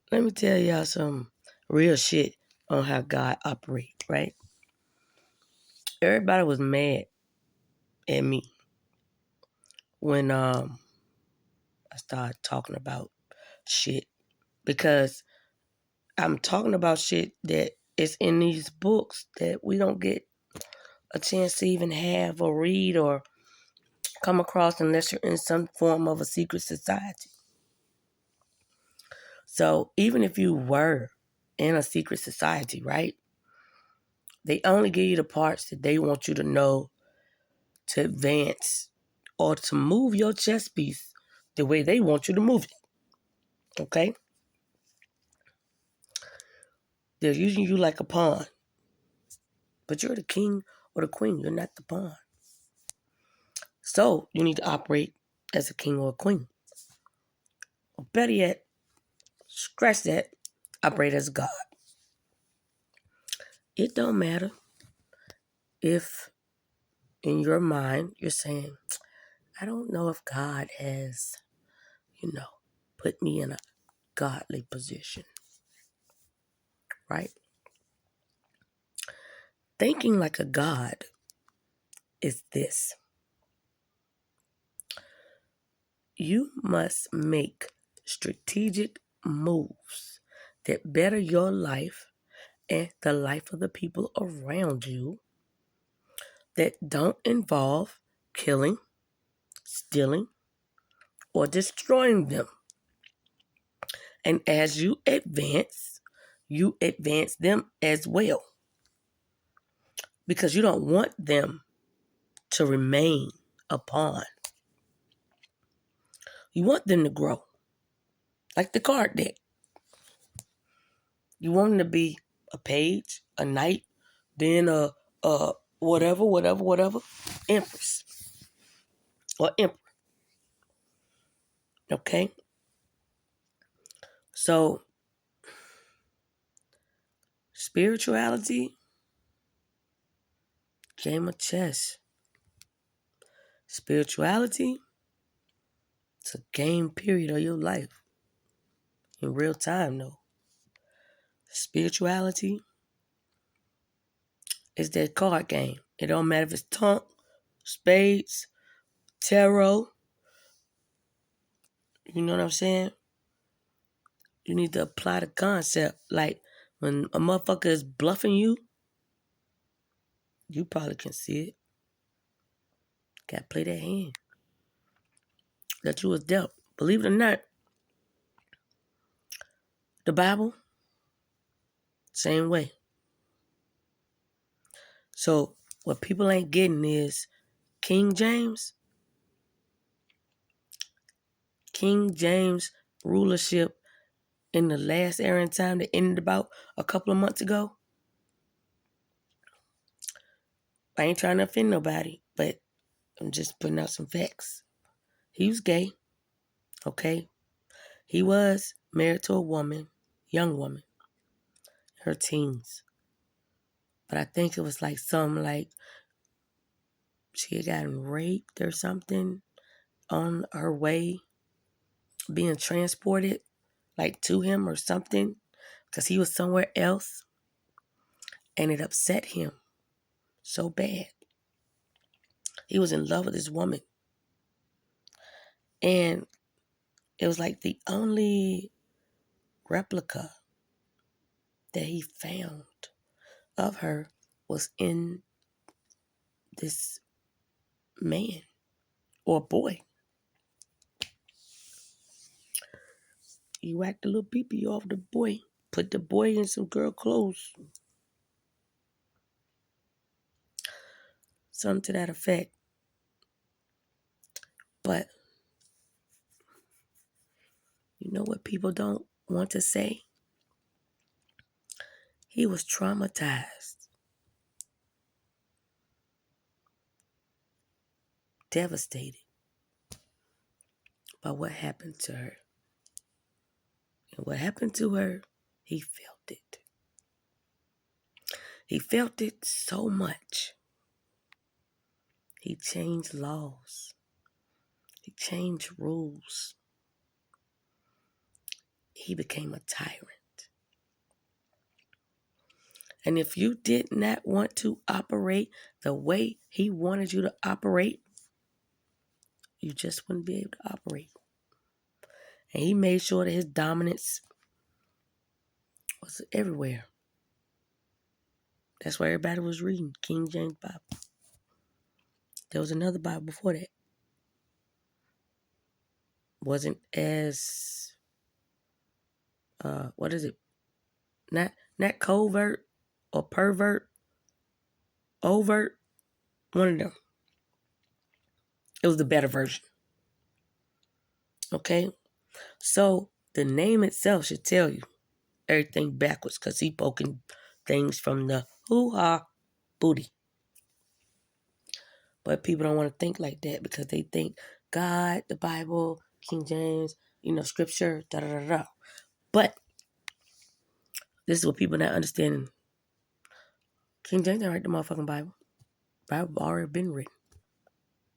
Let me tell y'all some real shit on how God operates, right? Everybody was mad at me when I started talking about shit because I'm talking about shit that is in these books that we don't get a chance to even have or read or come across unless you're in some form of a secret society. So even if you were in a secret society, right? They only give you the parts that they want you to know to advance or to move your chess piece the way they want you to move it. Okay? They're using you like a pawn, but you're the king or the queen. You're not the pawn. So you need to operate as a king or a queen. Or better yet, scratch that, operate as God. It don't matter if in your mind you're saying, I don't know if God has, put me in a godly position, right? Thinking like a God is this. You must make strategic moves that better your life and the life of the people around you that don't involve killing, stealing, or destroying them. And as you advance them as well because you don't want them to remain a pawn. You want them to grow like the card deck. You want them to be a page, a knight, then a whatever, empress or emperor. Okay? So, spirituality, game of chess. Spirituality, it's a game period of your life. In real time, though. Spirituality is that card game. It don't matter if it's tonk, spades, tarot. You know what I'm saying? You need to apply the concept. Like, when a motherfucker is bluffing you, you probably can see it. Gotta play that hand that you was dealt. Believe it or not, the Bible, same way. So what people ain't getting is King James rulership in the last era in time that ended about a couple of months ago. I ain't trying to offend nobody, but I'm just putting out some facts. He was gay, okay? He was married to a woman, young woman, her teens. But I think it was like something like she had gotten raped or something on her way being transported like to him or something because he was somewhere else and it upset him so bad. He was in love with this woman and it was like the only replica that he found of her was in this man or boy. He whacked a little pee-pee off the boy, put the boy in some girl clothes. Something to that effect. But you know what people don't want to say? He was traumatized, devastated by what happened to her. And what happened to her, he felt it. He felt it so much. He changed laws. He changed rules. he became a tyrant. And if you did not want to operate the way he wanted you to operate, you just wouldn't be able to operate. And he made sure that his dominance was everywhere. That's why everybody was reading King James Bible. There was another Bible before that. Wasn't as, what is it? Not covert or pervert, overt. One of them. It was the better version. Okay? So the name itself should tell you everything backwards because he poking things from the hoo-ha booty. But people don't want to think like that because they think God, the Bible, King James, scripture, da-da-da-da. But this is what people not understanding. King James didn't write the motherfucking Bible. The Bible already been written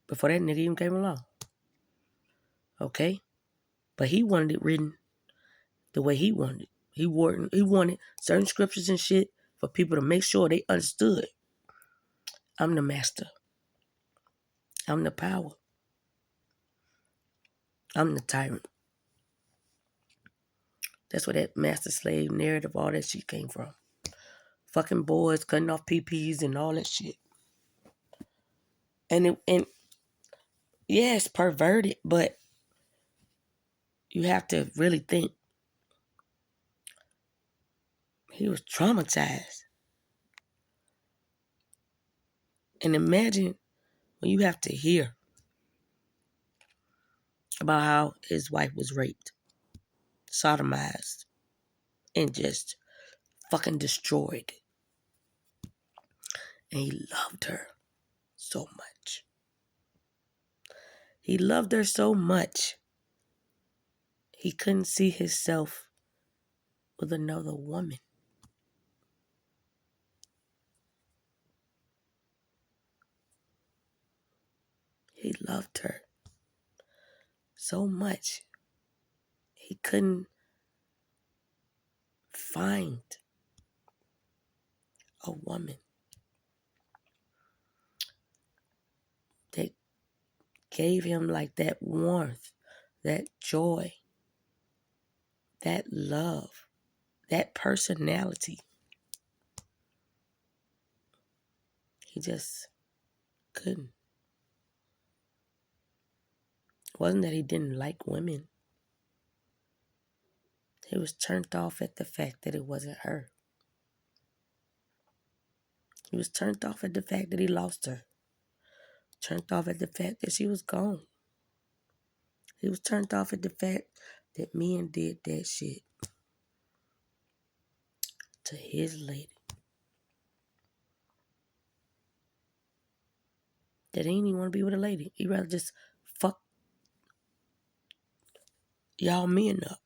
before that nigga even came along. Okay? But he wanted it written the way he wanted it. He wanted certain scriptures and shit for people to make sure they understood. I'm the master. I'm the power. I'm the tyrant. That's where that master-slave narrative, all that shit came from. Fucking boys cutting off PPs and all that shit. And yeah, it's perverted, but you have to really think. He was traumatized. And imagine when you have to hear about how his wife was raped, sodomized, and just fucking destroyed. And he loved her so much. He loved her so much, he couldn't see himself with another woman. He loved her so much, he couldn't find a woman that gave him like that warmth, that joy, that love, that personality. He just couldn't. It wasn't that he didn't like women. He was turned off at the fact that it wasn't her. He was turned off at the fact that he lost her. Turned off at the fact that she was gone. He was turned off at the fact that men did that shit to his lady. That he didn't even want to be with a lady. He'd rather just fuck y'all men up.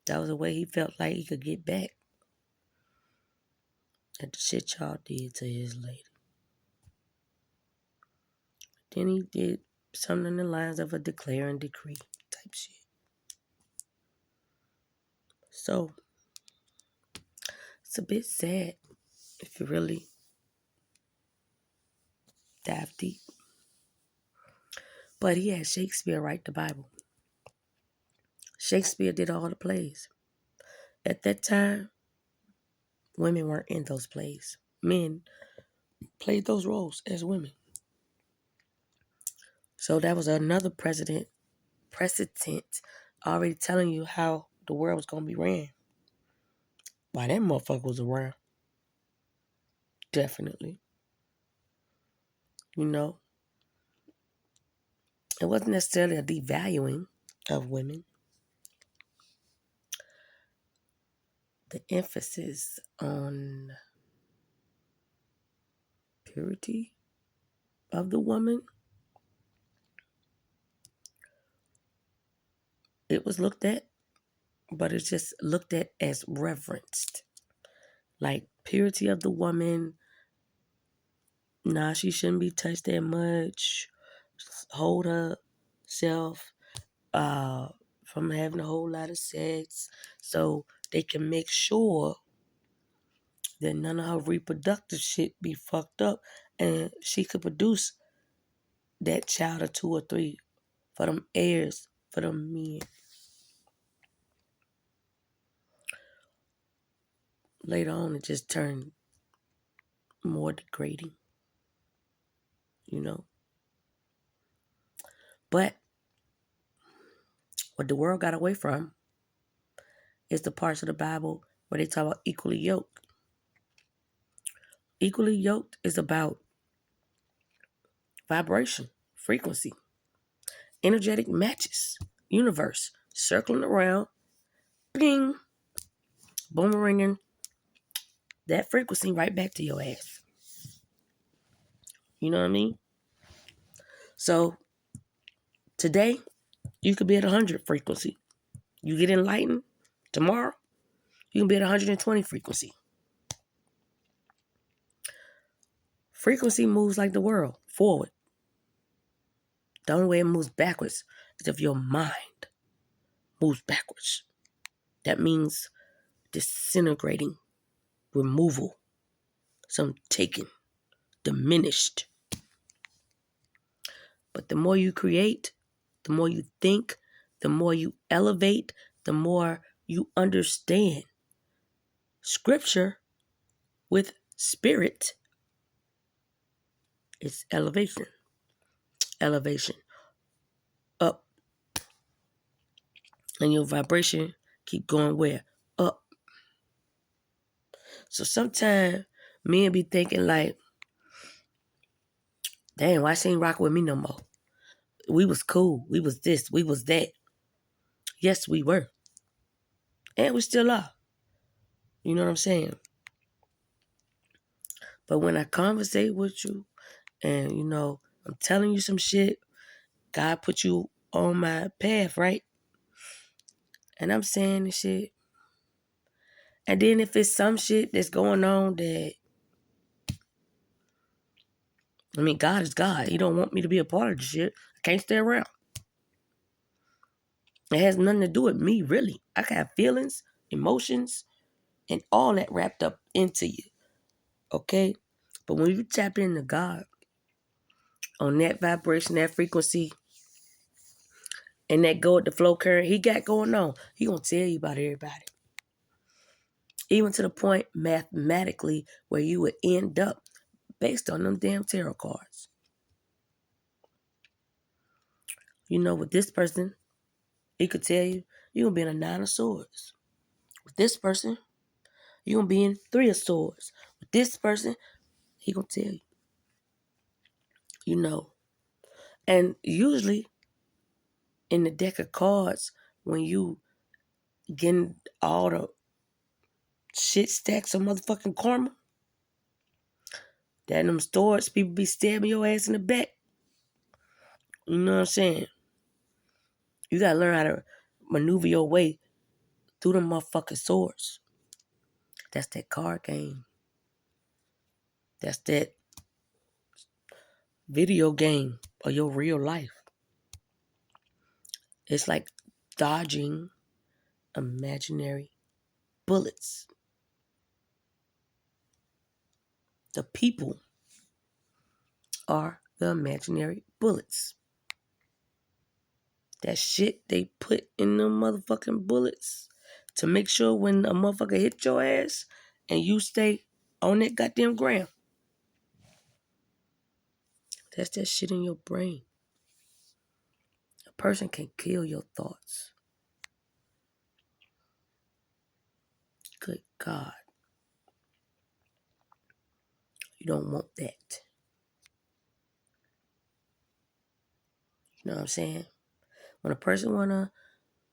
That was the way he felt like he could get back at the shit y'all did to his lady. Then he did something in the lines of a declare and decree type shit. So, it's a bit sad if you really dive deep. But he had Shakespeare write the Bible. Shakespeare did all the plays. At that time, women weren't in those plays. Men played those roles as women. So that was another precedent already telling you how the world was going to be ran. Why that motherfucker was around. Definitely. It wasn't necessarily a devaluing of women. The emphasis on purity of the woman, it was looked at, but it's just looked at as reverenced. Like purity of the woman, nah, she shouldn't be touched that much. Hold herself, from having a whole lot of sex, so they can make sure that none of her reproductive shit be fucked up, and she could produce that child of 2 or 3 for them heirs, for them men. Later on, it just turned more degrading, you know. But what the world got away from is the parts of the Bible where they talk about equally yoked. Equally yoked is about vibration, frequency, energetic matches, universe, circling around, bing, boomeranging that frequency right back to your ass. You know what I mean? So today, you could be at 100 frequency. You get enlightened tomorrow, you can be at 120 frequency. Frequency moves like the world, forward. The only way it moves backwards is if your mind moves backwards. That means disintegrating, removal, some taken, diminished. But the more you create, the more you think, the more you elevate, the more you understand scripture with spirit. It's elevation. Elevation. Up. And your vibration keep going where? Up. So sometimes men be thinking like, damn, why she ain't rocking with me no more? We was cool. We was this. We was that. Yes, we were. And we still are. You know what I'm saying? But when I conversate with you and, you know, I'm telling you some shit, God put you on my path, right? And I'm saying this shit. And then if it's some shit that's going on that, I mean, God is God. He don't want me to be a part of the shit. I can't stay around. It has nothing to do with me, really. I can have feelings, emotions, and all that wrapped up into you. Okay? But when you tap into God on that vibration, that frequency, and that go with the flow current he got going on, he gonna tell you about everybody. Even to the point mathematically where you would end up based on them damn tarot cards. You know, with this person, he could tell you, you're gonna be in a 9 of swords. With this person, you're gonna be in 3 of swords. With this person, he gonna tell you. You know. And usually in the deck of cards, when you getting all the shit stacks of motherfucking karma, that in them stores, people be stabbing your ass in the back. You know what I'm saying? You gotta learn how to maneuver your way through them motherfucking swords. That's that card game. That's that video game of your real life. It's like dodging imaginary bullets. The people are the imaginary bullets. That shit they put in them motherfucking bullets to make sure when a motherfucker hit your ass and you stay on that goddamn ground. That's that shit in your brain. A person can kill your thoughts. Good God. You don't want that. You know what I'm saying? When a person wanna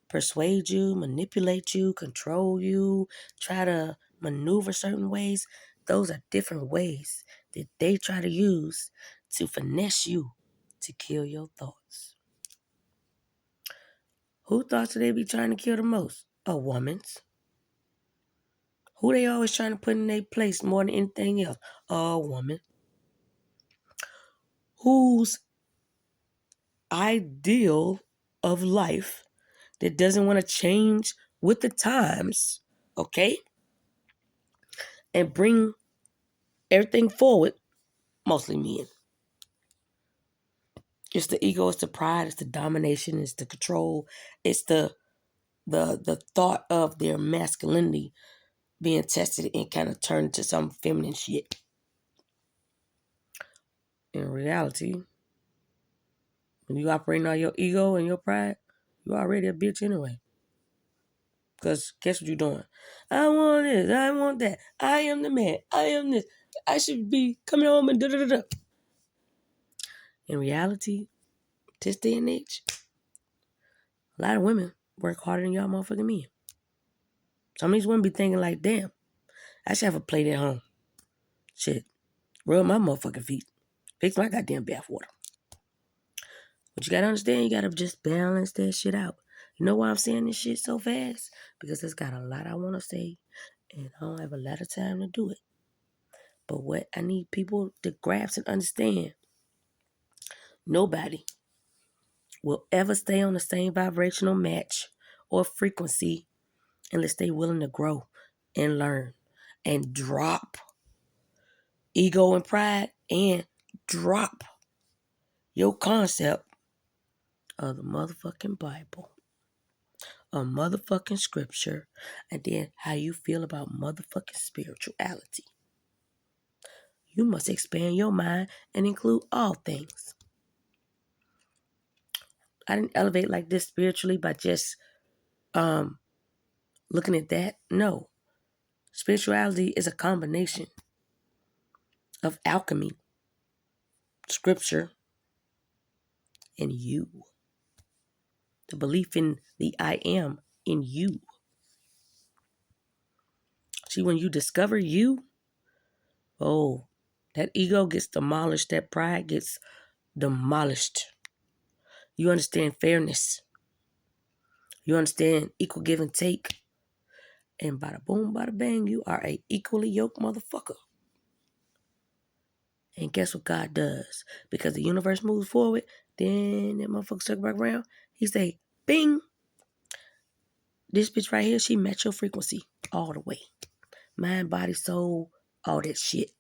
persuade you, manipulate you, control you, try to maneuver certain ways, those are different ways that they try to use to finesse you to kill your thoughts. Who thoughts do they be trying to kill the most? A woman's. Who they always trying to put in their place more than anything else? A woman. Whose ideal of life that doesn't want to change with the times, okay? And bring everything forward, mostly men. It's the ego, it's the pride, it's the domination, it's the control, it's the thought of their masculinity being tested and kind of turned to some feminine shit. In reality, when you operating on your ego and your pride, you already a bitch anyway. Because guess what you're doing? I want this, I want that, I am the man, I am this, I should be coming home and da-da-da-da. In reality, this day and age, a lot of women work harder than y'all motherfucking men. Some of these women be thinking like, damn, I should have a plate at home. Shit, rub my motherfucking feet. Fix my goddamn bathwater. But you gotta understand, you gotta just balance that shit out. You know why I'm saying this shit so fast? Because it's got a lot I want to say, and I don't have a lot of time to do it. But what I need people to grasp and understand, nobody will ever stay on the same vibrational match or frequency unless they're willing to grow and learn and drop ego and pride and drop your concept of the motherfucking Bible, a motherfucking scripture, and then how you feel about motherfucking spirituality. You must expand your mind and include all things. I didn't elevate like this spiritually by just looking at that. No. Spirituality is a combination of alchemy, scripture, and you. The belief in the I am in you. See, when you discover you, oh, that ego gets demolished, that pride gets demolished. You understand fairness. You understand equal give and take. And bada boom, bada bang, you are a equally yoked motherfucker. And guess what God does? Because the universe moves forward, then that motherfucker circle back around. He say, bing. This bitch right here, she match your frequency all the way. Mind, body, soul, all that shit.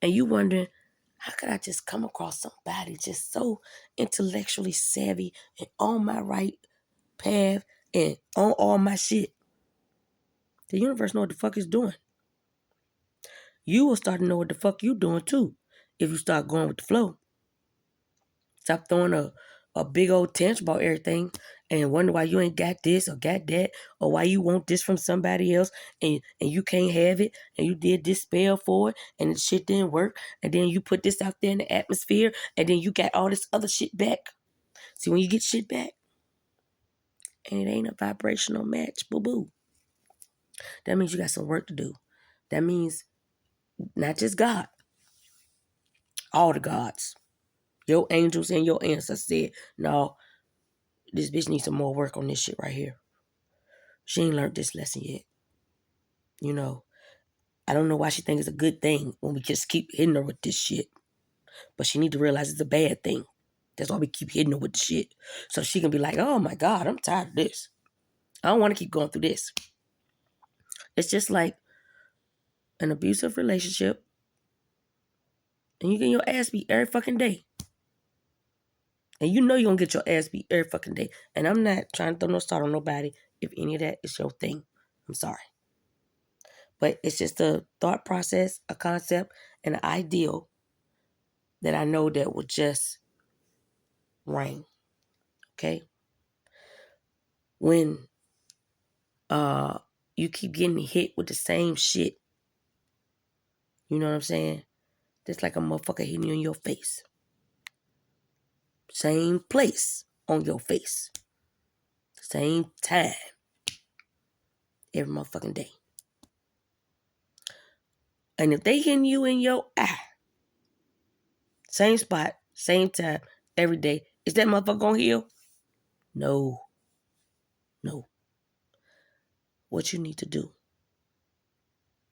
And you wondering, how could I just come across somebody just so intellectually savvy and on my right path and on all my shit? The universe know what the fuck it's doing. You will start to know what the fuck you doing too if you start going with the flow. Stop throwing a big old tantrum about everything and wonder why you ain't got this or got that or why you want this from somebody else and you can't have it and you did this spell for it and the shit didn't work and then you put this out there in the atmosphere and then you got all this other shit back. See, when you get shit back and it ain't a vibrational match, boo-boo, that means you got some work to do. That means not just God, all the gods, your angels and your ancestors said, no, this bitch needs some more work on this shit right here. She ain't learned this lesson yet. You know, I don't know why she thinks it's a good thing when we just keep hitting her with this shit. But she need to realize it's a bad thing. That's why we keep hitting her with the shit. So she can be like, oh my God, I'm tired of this. I don't want to keep going through this. It's just like an abusive relationship. And you get your ass beat every fucking day. And you know you're going to get your ass beat every fucking day. And I'm not trying to throw no salt on nobody if any of that is your thing. I'm sorry. But it's just a thought process, a concept, and an ideal that I know that will just ring. Okay? When you keep getting hit with the same shit, you know what I'm saying? Just like a motherfucker hitting you in your face. Same place on your face. Same time. Every motherfucking day. And if they hitting you in your eye, same spot, same time, every day, is that motherfucker gonna heal? No. No. What you need to do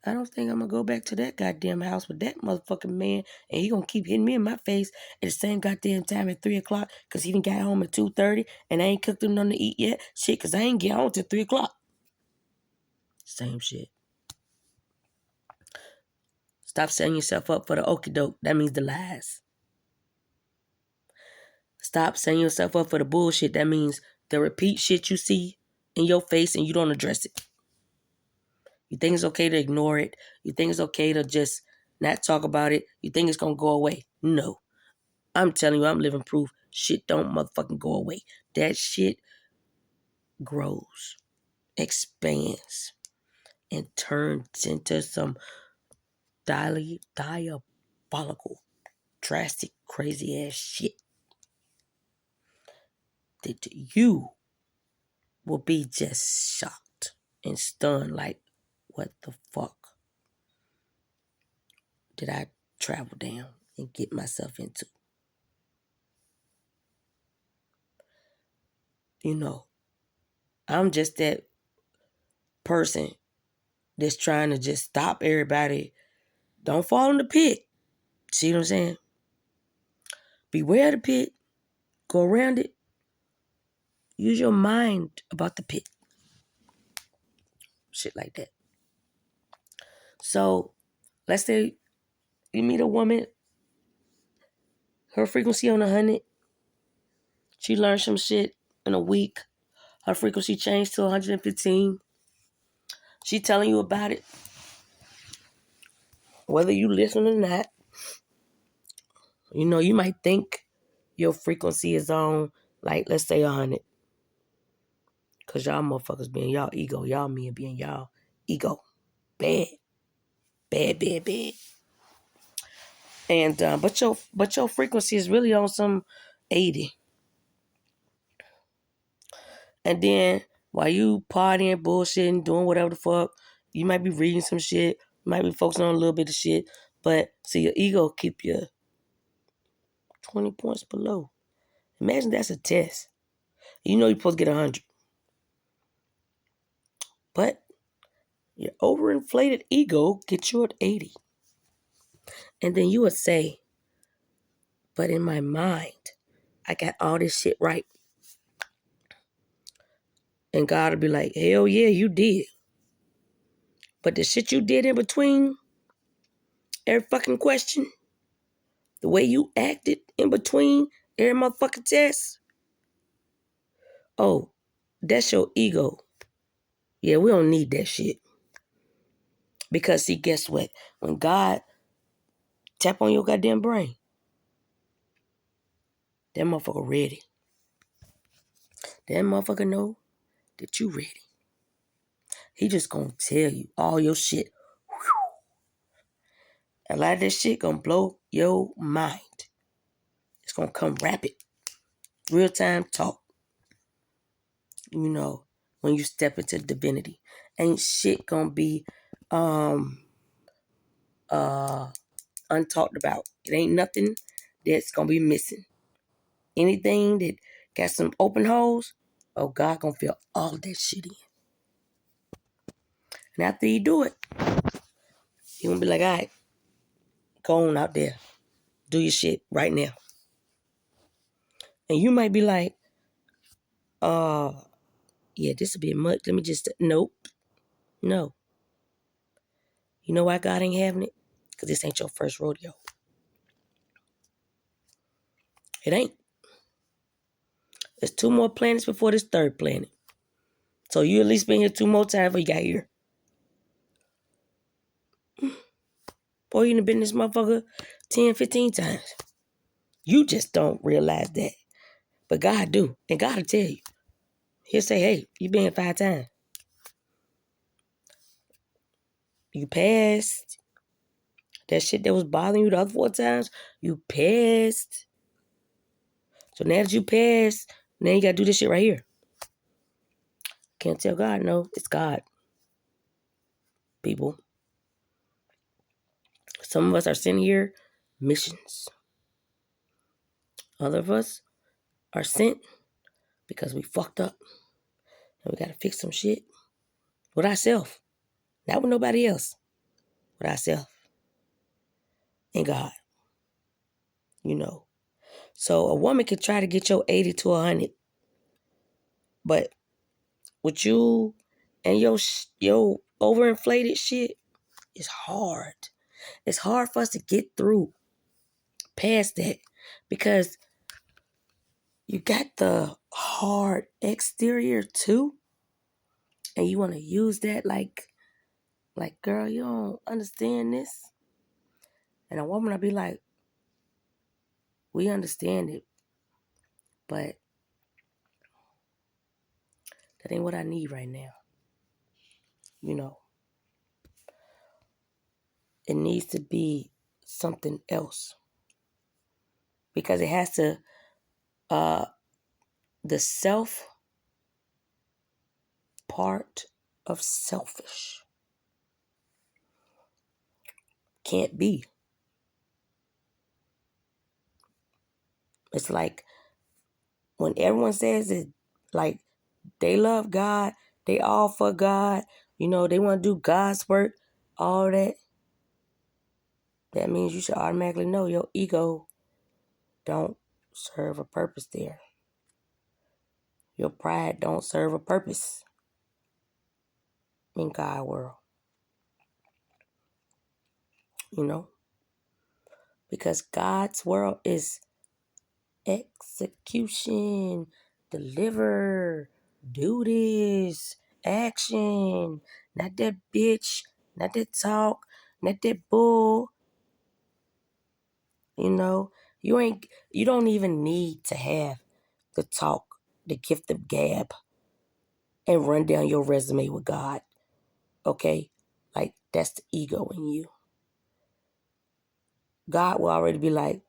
I don't think I'm going to go back to that goddamn house with that motherfucking man, and he going to keep hitting me in my face at the same goddamn time at 3 o'clock because he done got home at 2:30 and I ain't cooked him nothing to eat yet. Shit, because I ain't get home till 3 o'clock. Same shit. Stop setting yourself up for the okie doke. That means the lies. Stop setting yourself up for the bullshit. That means the repeat shit you see in your face and you don't address it. You think it's okay to ignore it. You think it's okay to just not talk about it. You think it's going to go away. No. I'm telling you, I'm living proof. Shit don't motherfucking go away. That shit grows, expands, and turns into some diabolical, drastic, crazy ass shit that you will be just shocked and stunned like, what the fuck did I travel down and get myself into? You know, I'm just that person that's trying to just stop everybody. Don't fall in the pit. See what I'm saying? Beware of the pit. Go around it. Use your mind about the pit. Shit like that. So, let's say you meet a woman, her frequency on 100. She learned some shit in a week. Her frequency changed to 115. She telling you about it. Whether you listen or not, you know, you might think your frequency is on, like, let's say 100. Because y'all motherfuckers being y'all ego. Y'all men being y'all ego. Bad. Bad, bad, bad. And but your frequency is really on some 80. And then while you partying, bullshitting, doing whatever the fuck, you might be reading some shit, you might be focusing on a little bit of shit, but see, your ego keep you 20 points below. Imagine that's a test. You know you're supposed to get 100. But your overinflated ego gets you at 80. And then you would say, but in my mind, I got all this shit right. And God will be like, hell yeah, you did. But the shit you did in between every fucking question, the way you acted in between every motherfucking test, oh, that's your ego. Yeah, we don't need that shit. Because see, guess what? When God tap on your goddamn brain, that motherfucker ready. That motherfucker know that you ready. He just gonna tell you all your shit. A lot of that shit gonna blow your mind. It's gonna come rapid. Real time talk. You know, when you step into divinity. Ain't shit gonna be untalked about. It ain't nothing that's gonna be missing. Anything that got some open holes, oh, God gonna fill all that shit in. And after you do it, he gonna be like, all right, go on out there. Do your shit right now. And you might be like, yeah, this will be much. Let me just, nope. No. You know why God ain't having it? Because this ain't your first rodeo. It ain't. There's 2 more planets before this 3rd planet. So you at least been here 2 more times before you got here. Boy, you done been this motherfucker 10, 15 times. You just don't realize that. But God do. And God will tell you. He'll say, hey, you been here 5 times. You passed. That shit that was bothering you the other 4 times, you passed. So now that you passed, now you got to do this shit right here. Can't tell God no. It's God. People. Some of us are sent here missions. Other of us are sent because we fucked up. And we got to fix some shit with ourselves. Not with nobody else. with ourselves and God, you know. So a woman can try to get your 80 to 100, but with you and your overinflated shit, it's hard. It's hard for us to get through past that because you got the hard exterior too, and you want to use that like, girl, you don't understand this. And a woman will be like, we understand it, but that ain't what I need right now. You know, it needs to be something else because it has to, the self part of selfish can't be. It's like when everyone says it, like they love God, they all for God, you know, they want to do God's work, all that. That means you should automatically know your ego don't serve a purpose there. Your pride don't serve a purpose in God's world, you know? Because God's world is execution, deliver, do this, action, not that bitch, not that talk, not that bull, you know? You don't even need to have the talk, the gift of gab, and run down your resume with God, okay? Like, that's the ego in you. God will already be like,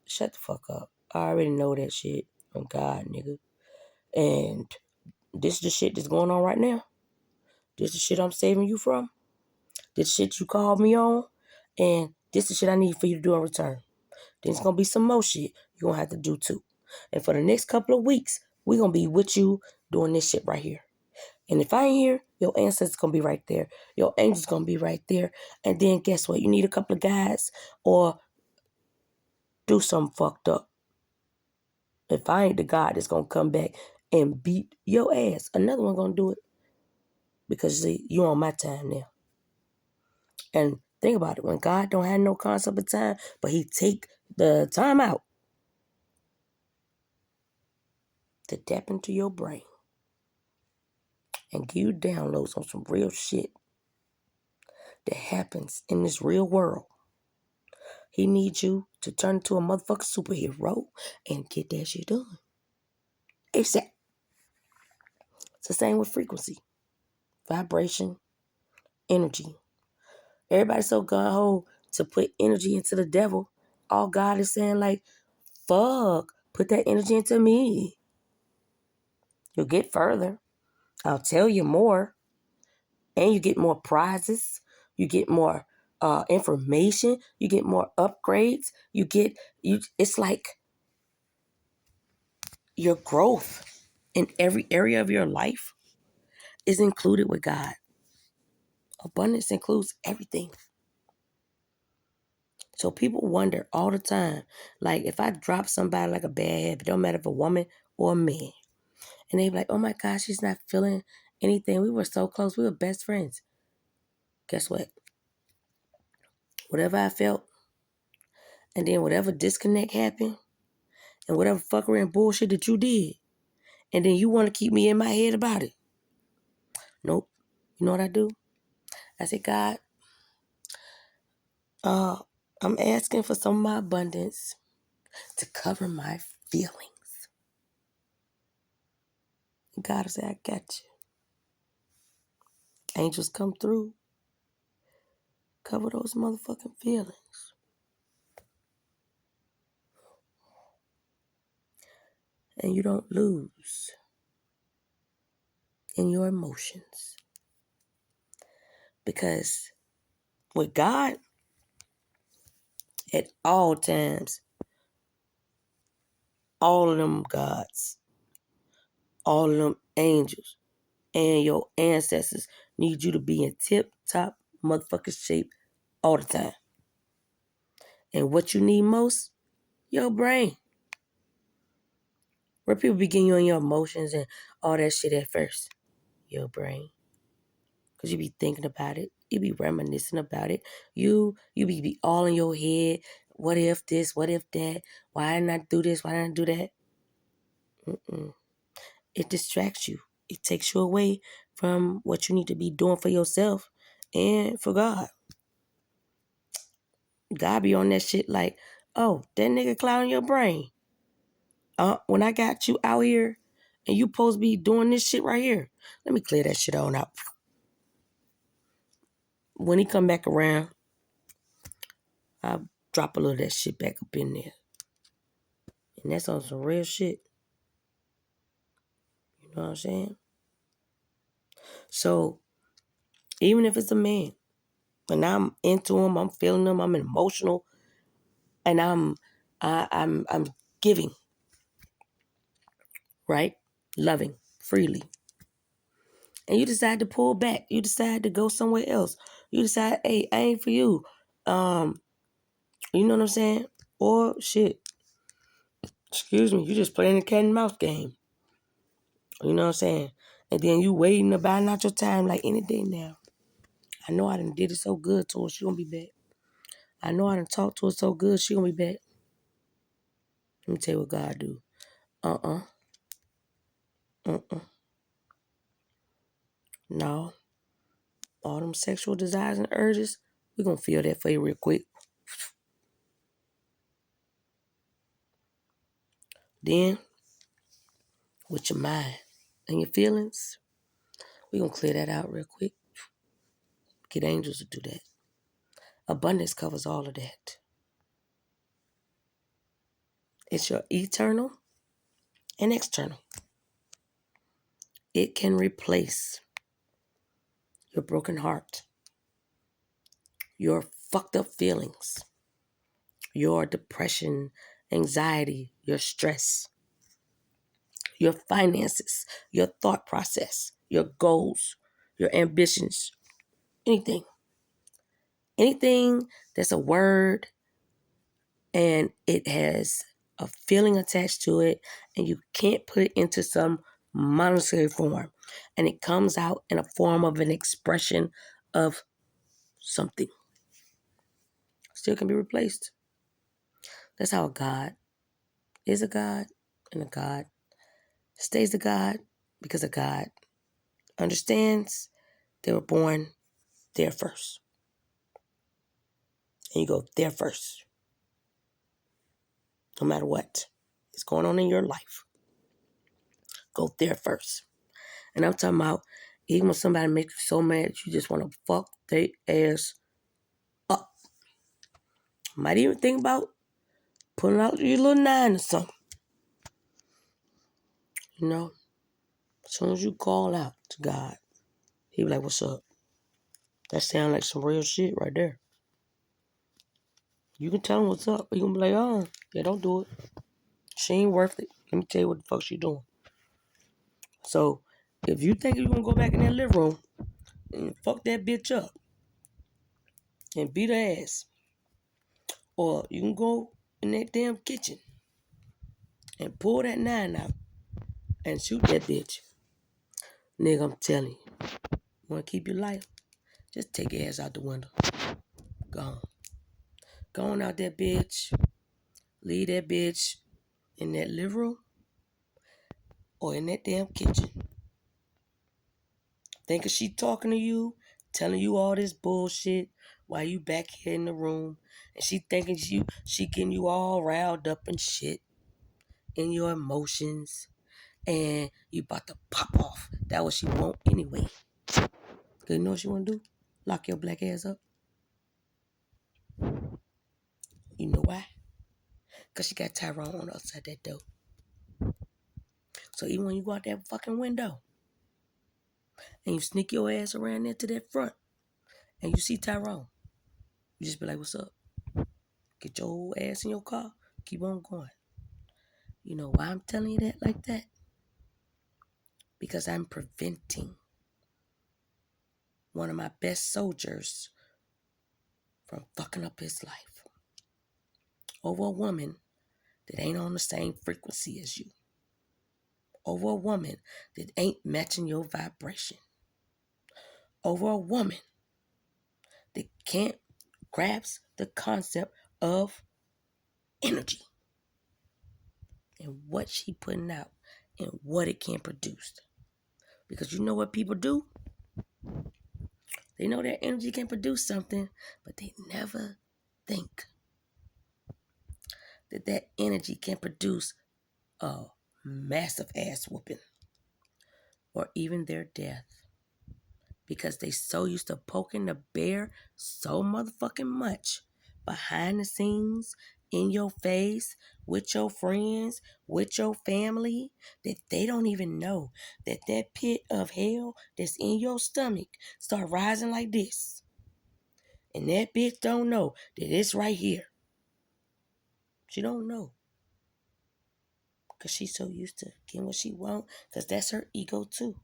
shut the fuck up. I already know that shit. I'm God, nigga. And this is the shit that's going on right now. This is the shit I'm saving you from. This shit you called me on. And this is the shit I need for you to do in return. Then it's going to be some more shit you're going to have to do too. And for the next couple of weeks, we're going to be with you doing this shit right here. And if I ain't here, your ancestors going to be right there. Your angels going to be right there. And then guess what? You need a couple of guys or do something fucked up. If I ain't the God that's going to come back and beat your ass, another one going to do it. Because see, you're on my time now. And think about it. When God don't have no concept of time, but he take the time out to tap into your brain and give you downloads on some real shit that happens in this real world. He needs you to turn into a motherfucking superhero and get that shit done. It's the same with frequency, vibration, energy. Everybody's so gung-ho to put energy into the devil. All God is saying like, fuck, put that energy into me. You'll get further. I'll tell you more. And you get more prizes. You get more information. You get more upgrades. It's like your growth in every area of your life is included with God. Abundance includes everything. So people wonder all the time, like if I drop somebody like a bad habit, don't matter if a woman or a man, and they be like, oh my gosh, she's not feeling anything. We were so close. We were best friends. Guess what? Whatever I felt, and then whatever disconnect happened, and whatever fuckery and bullshit that you did, and then you want to keep me in my head about it. Nope. You know what I do? I say, God, I'm asking for some of my abundance to cover my feelings. And God will say, I got you. Angels come through. Cover those motherfucking feelings. And you don't lose in your emotions. Because with God, at all times, all of them gods, all of them angels, and your ancestors need you to be in tip-top motherfucking shape all the time. And what you need most? Your brain. Where people be getting you on your emotions and all that shit at first? Your brain. Because you be thinking about it. You be reminiscing about it. You be all in your head. What if this? What if that? Why didn't I do this? Why didn't I do that? Mm-mm. It distracts you. It takes you away from what you need to be doing for yourself and for God. God be on that shit like, oh, that nigga clouding your brain. When I got you out here and you supposed to be doing this shit right here, let me clear that shit on out. When he come back around, I'll drop a little of that shit back up in there. And that's on some real shit. You know what I'm saying? So, even if it's a man, when I'm into him, I'm feeling him, I'm emotional, and I'm giving, right? Loving freely. And you decide to pull back. You decide to go somewhere else. You decide, hey, I ain't for you. You know what I'm saying? Or shit. Excuse me, you just playing a cat and mouse game. You know what I'm saying? And then you waiting about not your time like any day now. I know I done did it so good to her, she gonna be back. I know I done talked to her so good, she gonna be back. Let me tell you what God do. Uh-uh. No. All them sexual desires and urges, we gonna feel that for you real quick. Then, with your mind and your feelings, we gonna clear that out real quick. Get angels to do that. Abundance covers all of that. It's your eternal and external. It can replace your broken heart, your fucked up feelings, your depression, anxiety, your stress, your finances, your thought process, your goals, your ambitions, anything. Anything that's a word and it has a feeling attached to it and you can't put it into some monetary form and it comes out in a form of an expression of something, still can be replaced. That's how a God is a God, and a God stays a God because a God understands they were born there first. And you go there first, no matter what is going on in your life. Go there first. And I'm talking about even when somebody makes you so mad that you just want to fuck their ass up. Might even think about pulling out your little 9 or something. You know, as soon as you call out to God, he be like, what's up? That sound like some real shit right there. You can tell him what's up. He gonna be like, oh, yeah, don't do it. She ain't worth it. Let me tell you what the fuck she doing. So, if you think you're gonna go back in that living room and fuck that bitch up and beat her ass, or you can go in that damn kitchen and pull that 9 out and shoot that bitch. Nigga, I'm telling you, wanna keep your life? Just take your ass out the window. Go on. Go on out that bitch. Leave that bitch in that living room or in that damn kitchen. Thinking she talking to you, telling you all this bullshit while you back here in the room. And she thinking she getting you all riled up and shit in your emotions. And you about to pop off. That what she want anyway. Cause you know what she want to do? Lock your black ass up. You know why? Because she got Tyrone on the other side of that door. So even when you go out that fucking window and you sneak your ass around there to that front and you see Tyrone, you just be like, what's up? Get your old ass in your car. Keep on going. You know why I'm telling you that like that? Because I'm preventing one of my best soldiers from fucking up his life over a woman that ain't on the same frequency as you, over a woman that ain't matching your vibration, over a woman that can't grasp the concept of energy and what she putting out and what it can produce. Because you know what people do? They know their energy can produce something, but they never think that that energy can produce a massive ass whooping or even their death. Because they so used to poking the bear so motherfucking much behind the scenes, in your face, with your friends, with your family, that they don't even know that that pit of hell that's in your stomach start rising like this. And that bitch don't know that it's right here. She don't know. Because she's so used to getting what she want. Because that's her ego too.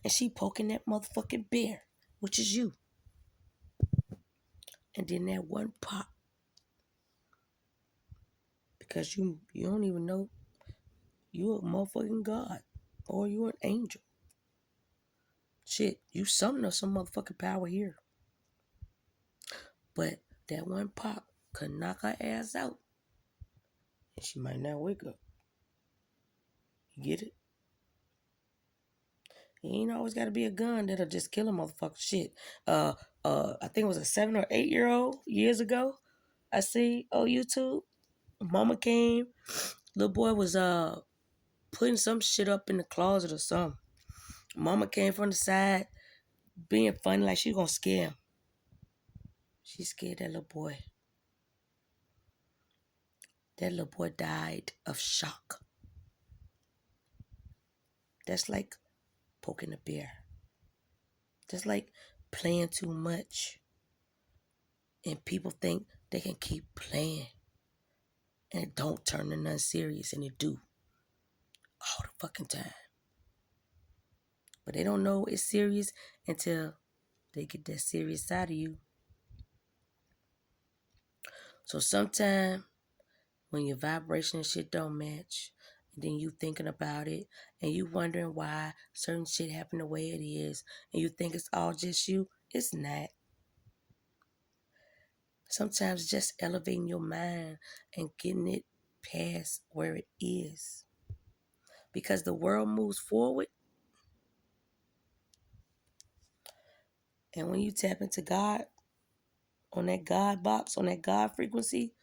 And she poking that motherfucking bear, which is you. And then that one pop. Because you don't even know you a motherfucking God. Or you an angel. Shit, you something of some motherfucking power here. But that one pop could knock her ass out. And she might not wake up. You get it? It ain't always got to be a gun that'll just kill a motherfucker. Shit. I think it was a 7 or 8 year old years ago. I see on YouTube. Mama came. Little boy was putting some shit up in the closet or something. Mama came from the side, being funny like she gonna scare him. She scared that little boy. That little boy died of shock. That's like poking a bear. That's like playing too much. And people think they can keep playing. And it don't turn to nothing serious. And it do. All the fucking time. But they don't know it's serious until they get that serious side of you. So sometimes when your vibration and shit don't match, and then you thinking about it, and you wondering why certain shit happen the way it is, and you think it's all just you, it's not. Sometimes just elevating your mind and getting it past where it is. Because the world moves forward. And when you tap into God, on that God box, on that God frequency,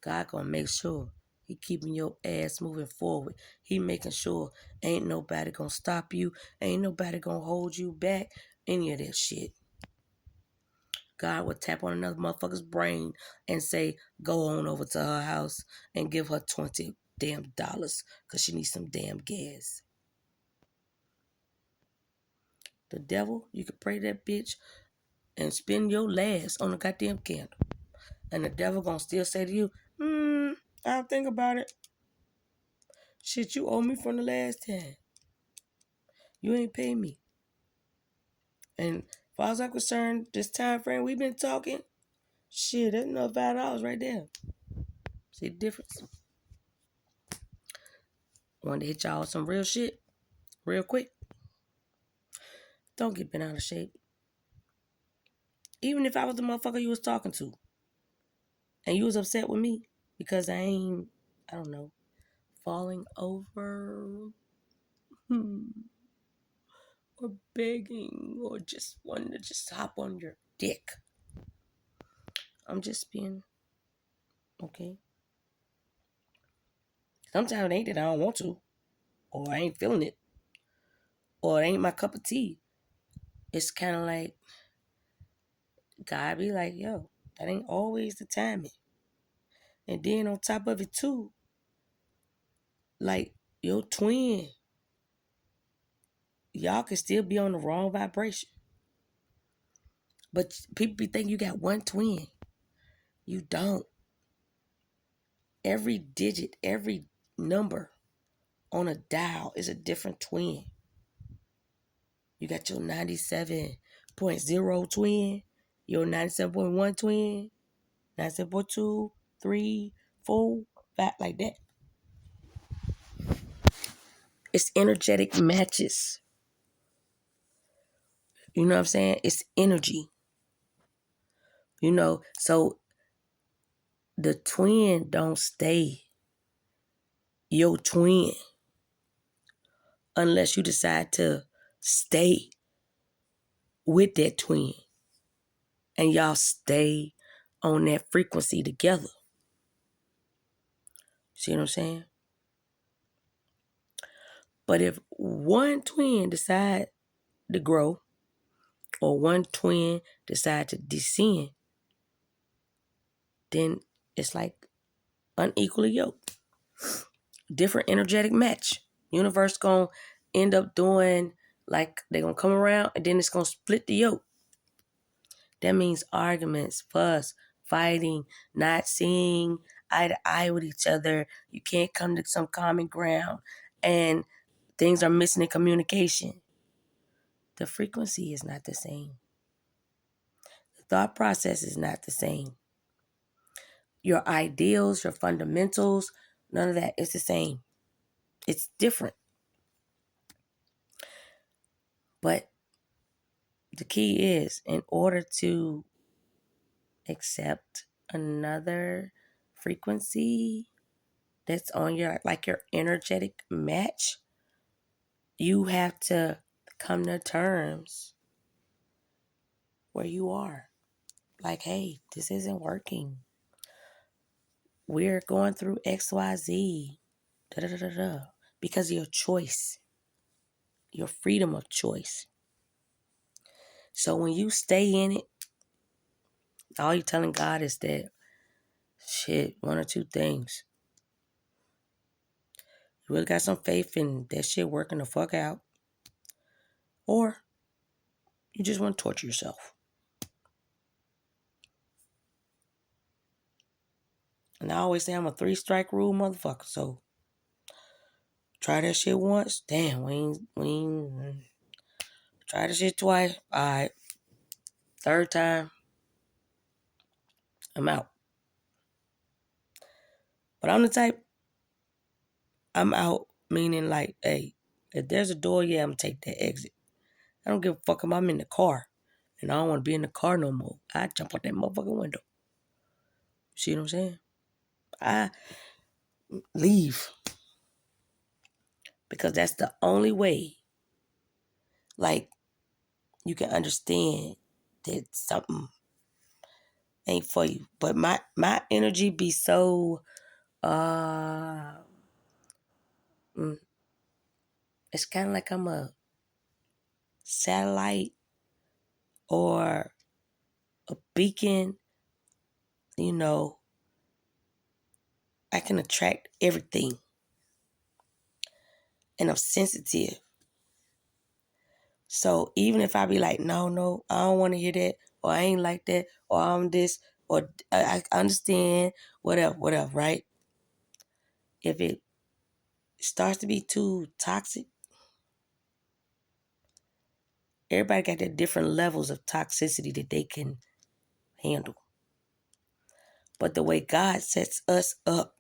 God gonna make sure He keeping your ass moving forward. He making sure ain't nobody gonna stop you. Ain't nobody gonna hold you back. Any of that shit. God would tap on another motherfucker's brain and say, go on over to her house and give her $20 damn because she needs some damn gas. The devil, you could pray that bitch and spend your last on a goddamn candle. And the devil gonna still say to you, I'll think about it. Shit, you owe me from the last time. You ain't pay me. And as far as I'm concerned, this time frame we've been talking, shit, that's another $5 right there. See the difference? Wanted to hit y'all with some real shit, real quick. Don't get bent out of shape. Even if I was the motherfucker you was talking to, and you was upset with me because I don't know, falling over, or begging, or just wanting to just hop on your dick. I'm just being okay. Sometimes it ain't that I don't want to, or I ain't feeling it, or it ain't my cup of tea. It's kind of like, God be like, yo, that ain't always the timing. And then on top of it too, like your twin, y'all can still be on the wrong vibration. But people be thinking you got one twin. You don't. Every digit, every number on a dial is a different twin. You got your 97.0 twin, your 97.1 twin, Not simple 2, 3, 4, 5, like that. It's energetic matches. You know what I'm saying? It's energy. So the twin don't stay your twin unless you decide to stay with that twin and y'all stay on that frequency together. See what I'm saying? But if one twin decide to grow or one twin decide to descend, then it's like unequally yoked. Different energetic match. Universe gonna end up doing like they gonna come around and then it's gonna split the yoke. That means arguments, fuss, fighting, not seeing eye to eye with each other. You can't come to some common ground and things are missing in communication. The frequency is not the same. The thought process is not the same. Your ideals, your fundamentals, none of that is the same. It's different. But the key is, in order to accept another frequency that's on your energetic match, you have to come to terms where you are. Like, hey, this isn't working. We're going through XYZ. Da, da, da, da, da. Because of your choice, your freedom of choice. So when you stay in it, all you're telling God is that one or two things. You really got some faith in that shit working the fuck out. Or you just want to torture yourself. And I always say I'm a 3-strike rule motherfucker. So try that shit once. Damn, we ain't try that shit twice. All right. Third time, I'm out. But I'm the type, I'm out, meaning like, hey, if there's a door, yeah, I'm going to take that exit. I don't give a fuck if I'm in the car and I don't want to be in the car no more. I jump out that motherfucking window. See what I'm saying? I leave. Because that's the only way, like, you can understand that something ain't for you. But my energy be so, it's kind of like I'm a satellite or a beacon, you know, I can attract everything. And I'm sensitive. So even if I be like, no, I don't want to hear that, or I ain't like that, or I'm this, or I understand, whatever, right? If it starts to be too toxic, everybody got their different levels of toxicity that they can handle. But the way God sets us up,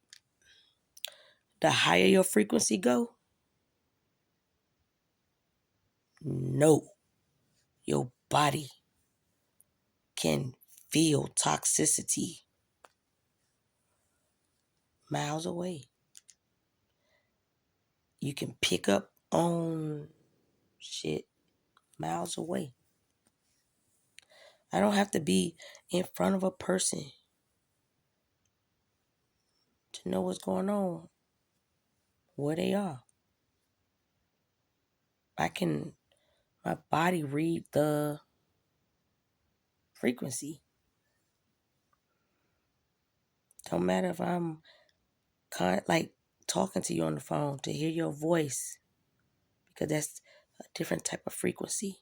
the higher your frequency go, no, your body can feel toxicity miles away. You can pick up on shit miles away. I don't have to be in front of a person to know what's going on, where they are. My body read the frequency. Don't matter if I'm like talking to you on the phone to hear your voice, because that's a different type of frequency.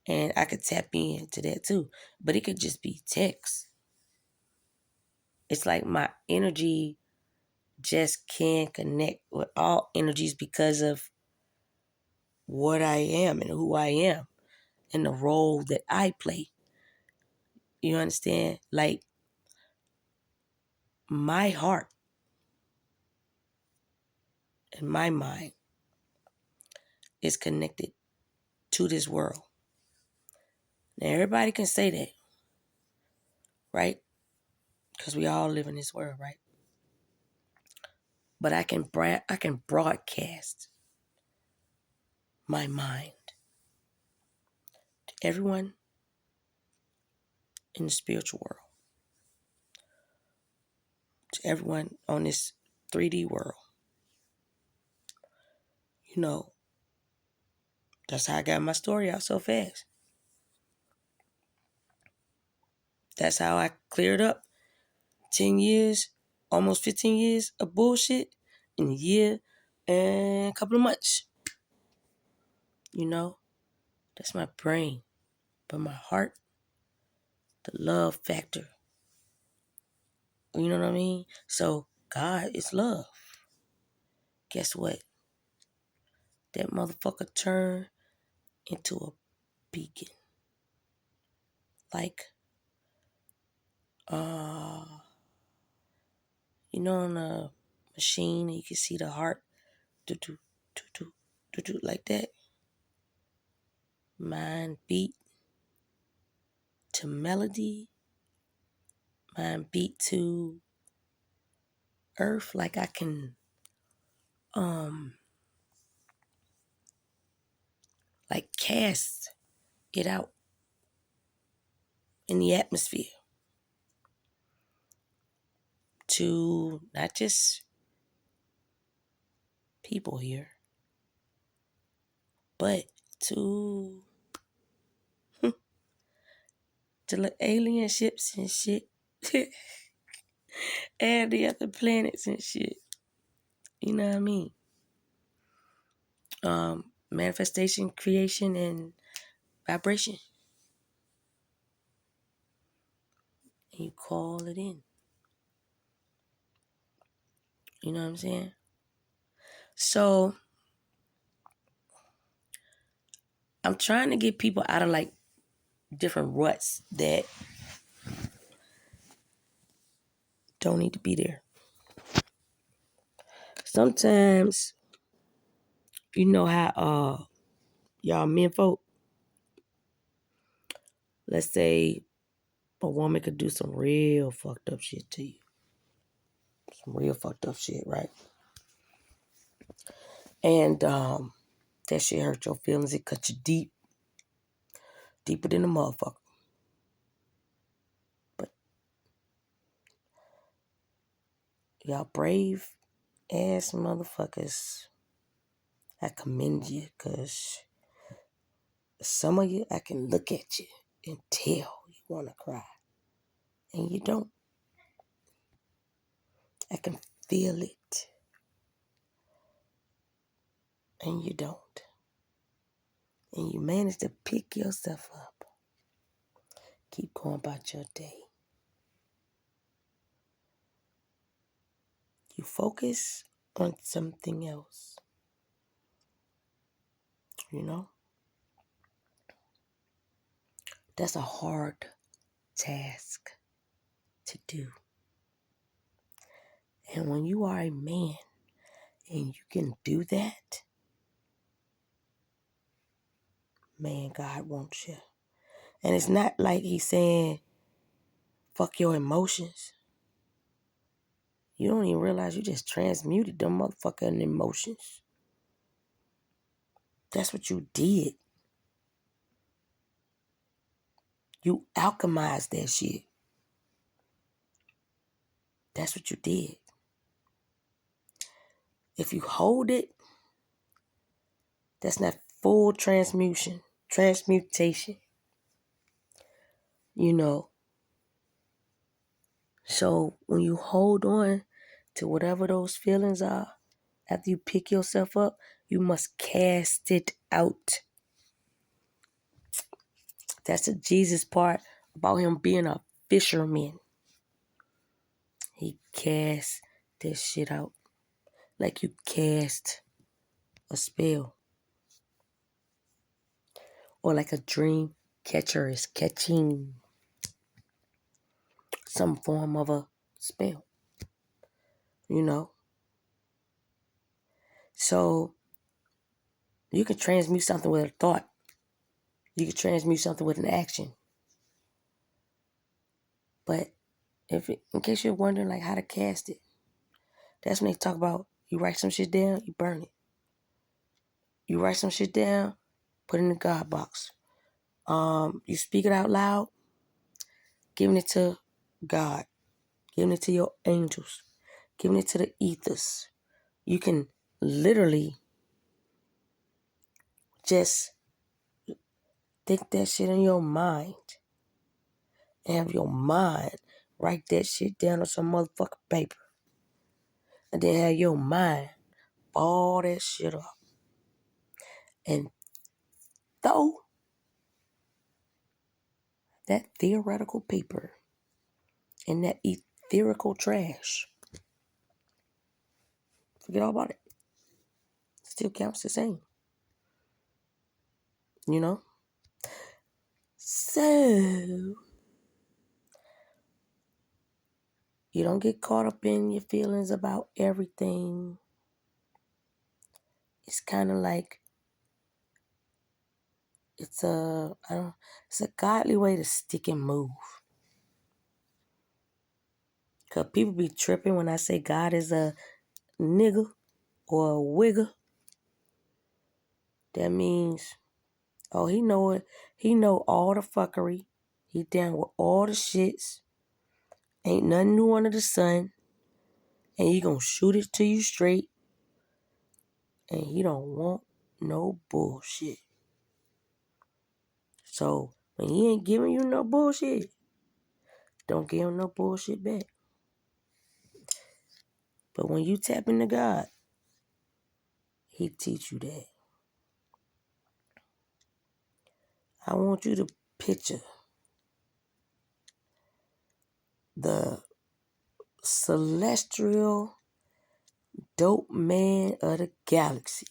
And I could tap into that too. But it could just be text. It's like my energy just can't connect with all energies because of what I am and who I am and the role that I play. You understand? Like, my heart and my mind is connected to this world. Now, everybody can say that, right? Because we all live in this world, right? But I can broadcast my mind to everyone in the spiritual world, to everyone on this 3D world. You know, that's how I got my story out so fast. That's how I cleared up 10 years, almost 15 years of bullshit in a year and a couple of months. You know, that's my brain. But my heart, the love factor. You know what I mean? So God is love. Guess what? That motherfucker turned into a beacon. Like, you know, on a machine, you can see the heart do do do do do do like that. Mine beat to melody. Mine beat to earth. Like I can like cast it out in the atmosphere to not just people here, but to the alien ships and shit. And the other planets and shit. You know what I mean? Manifestation, creation, and vibration. And you call it in. You know what I'm saying? So I'm trying to get people out of like different ruts that don't need to be there. Sometimes, you know how y'all men folk, let's say a woman could do some real fucked up shit to you. Some real fucked up shit, right? And that shit hurt your feelings. It cut you deep. Deeper than a motherfucker. But y'all brave ass motherfuckers, I commend you, because some of you, I can look at you and tell you want to cry. And you don't. I can feel it. And you don't. And you manage to pick yourself up. Keep going about your day. You focus on something else. You know? That's a hard task to do. And when you are a man and you can do that, man, God wants you. And it's not like he's saying, fuck your emotions. You don't even realize you just transmuted them motherfucking emotions. That's what you did. You alchemized that shit. That's what you did. If you hold it, that's not full transmutation. You know. So when you hold on to whatever those feelings are, after you pick yourself up, you must cast it out. That's the Jesus part about him being a fisherman. He cast this shit out like you cast a spell. Or like a dream catcher is catching some form of a spell. you know. So you can transmute something with a thought. You can transmute something with an action. But in case you're wondering like how to cast it, that's when they talk about you write some shit down, you burn it. You write some shit down, put it in the God box. You speak it out loud, giving it to God, giving it to your angels, giving it to the ethers. You can literally just think that shit in your mind and have your mind write that shit down on some motherfucking paper. And then have your mind ball that shit up and throw that theoretical paper in that etherical trash. Forget all about it. Still counts the same. You know? So, you don't get caught up in your feelings about everything. It's kind of like it's a godly way to stick and move. Cause people be tripping when I say God is a nigga or a wigger. That means, oh, he know it. He know all the fuckery. He down with all the shits. Ain't nothing new under the sun. And he gonna shoot it to you straight. And he don't want no bullshit. So when he ain't giving you no bullshit, don't give him no bullshit back. But when you tap into God, he teach you that. I want you to picture the celestial dope man of the galaxy.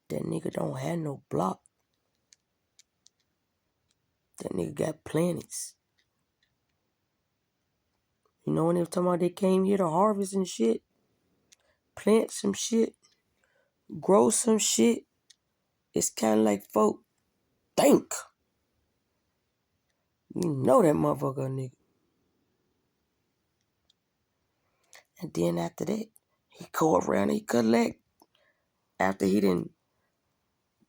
That nigga don't have no block. That nigga got planets. You know when they were talking about they came here to harvest and shit? Plant some shit. Grow some shit. It's kind of like folk think. You know that motherfucker nigga. And then after that, he go around and he collect. After he done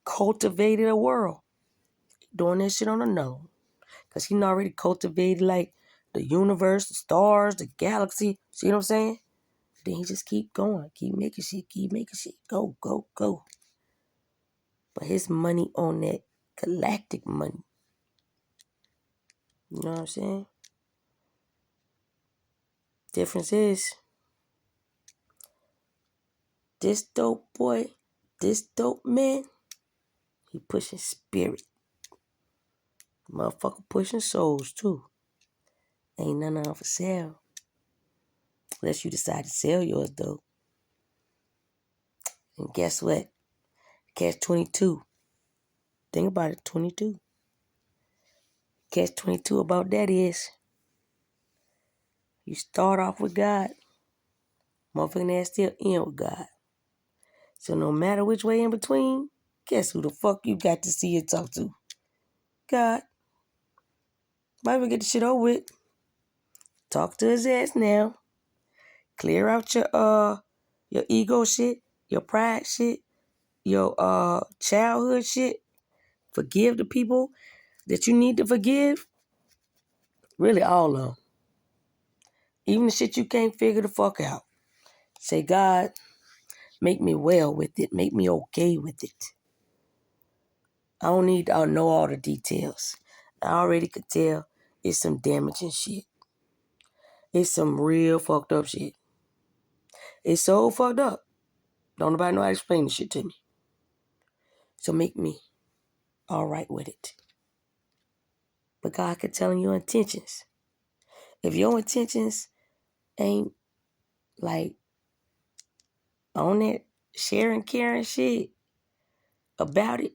cultivated a world. Doing that shit on another one. Because he already cultivated like the universe, the stars, the galaxy. See what I'm saying? Then he just keep going. Keep making shit. Keep making shit. Go, go, go. But his money on that galactic money. You know what I'm saying? Difference is, this dope boy, this dope man, he pushing spirit. Motherfucker pushing souls too. Ain't none of them for sale. Unless you decide to sell yours though. And guess what? Catch 22. Think about it, 22. Catch 22 about that is, you start off with God, motherfucking ass still end with God. So no matter which way in between, guess who the fuck you got to see and talk to? God. Might as well get the shit over with. Talk to his ass now. Clear out your ego shit, your pride shit, your childhood shit. Forgive the people that you need to forgive. Really all of them. Even the shit you can't figure the fuck out. Say, God, make me well with it. Make me okay with it. I don't need to know all the details. I already could tell it's some damaging shit. It's some real fucked up shit. It's so fucked up. Don't nobody know how to explain the shit to me. So make me all right with it. But God could tell your intentions. If your intentions ain't like on that sharing, caring shit about it,